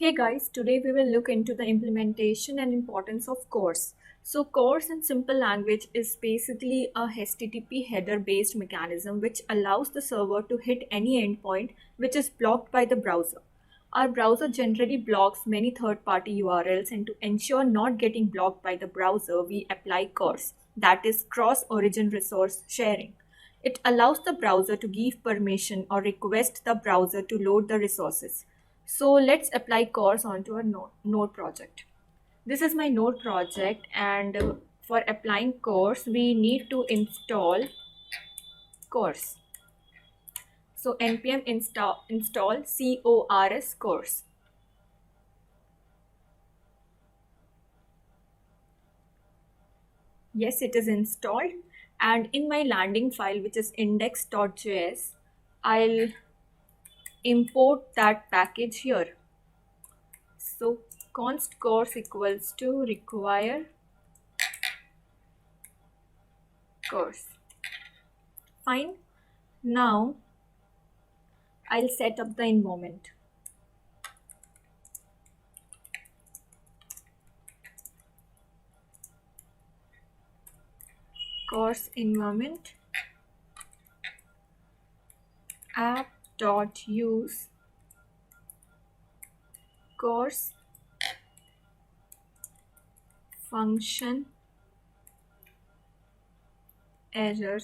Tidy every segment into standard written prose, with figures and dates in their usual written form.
Hey guys, today we will look into the implementation and importance of CORS. So CORS in simple language is basically a HTTP header based mechanism which allows the server to hit any endpoint which is blocked by the browser. Our browser generally blocks many third-party URLs, and to ensure not getting blocked by the browser, we apply CORS, that is cross-origin resource sharing. It allows the browser to give permission or request the browser to load the resources. So let's apply CORS onto a node project. This is my node project, and for applying CORS, we need to install CORS. So npm install CORS CORS. Yes, it is installed, and in my landing file, which is index.js, I'll import that package here. So const CORS equals to require CORS. Fine. Now I'll set up the environment. CORS environment app.use CORS function error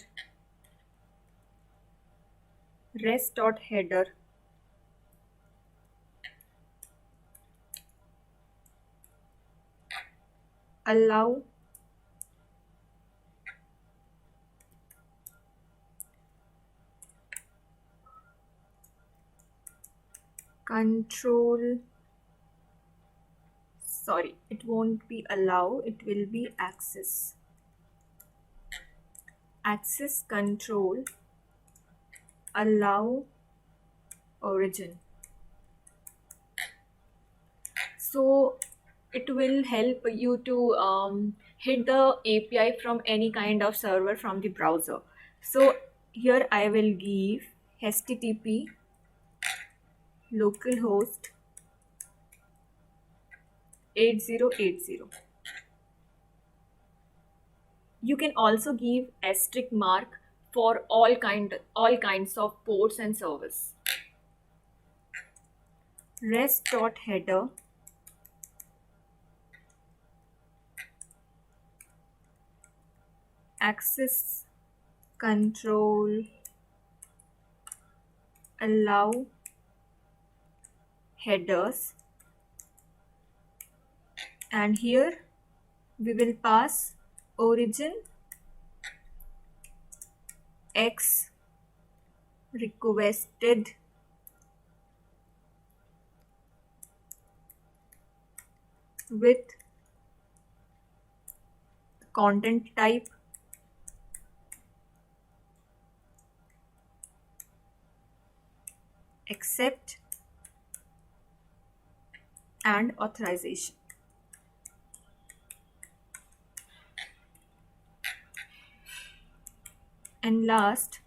rest.header allow control, sorry, it won't be allow, it will be access control allow origin. So it will help you to hit the API from any kind of server from the browser. So here I will give HTTP localhost 8080. You can also give asterisk mark for all kinds of ports and servers. Rest.header access control allow headers, and here we will pass origin x requested with content type accept and authorization. And last,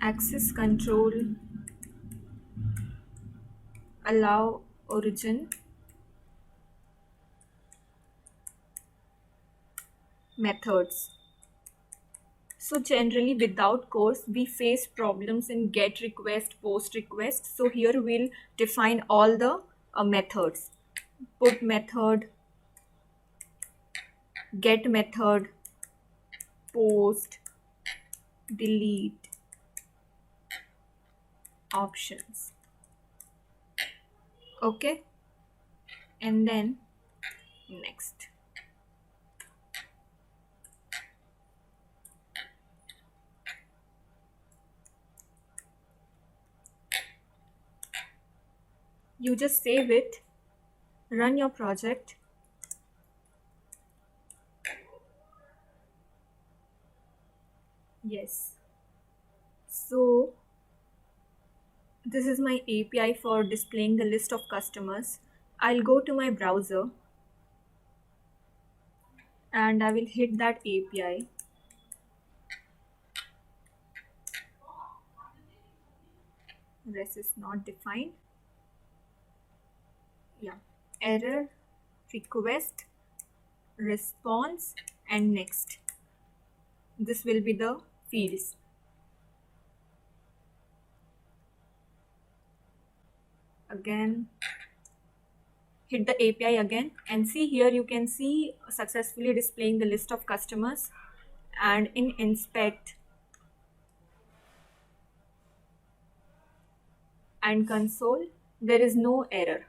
access control allow origin methods. So generally without CORS, we face problems in get request, post request. So here we'll define all the methods: put method, get method, post, delete, options. Okay, and then next. You just save it, run your project. Yes. So this is my API for displaying the list of customers. I'll go to my browser and I will hit that API. Rest is not defined. Yeah, error, request, response, and next. This will be the fields. Again, hit the API again, and see here you can see successfully displaying the list of customers, and in inspect and console there is no error,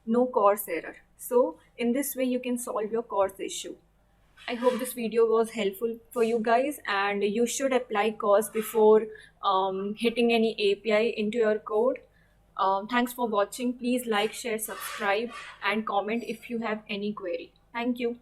no CORS error. So in this way you can solve your CORS issue. I hope this video was helpful for you guys, and you should apply CORS before hitting any API into your code. Thanks for watching. Please like, share, subscribe, and comment if you have any query. Thank you.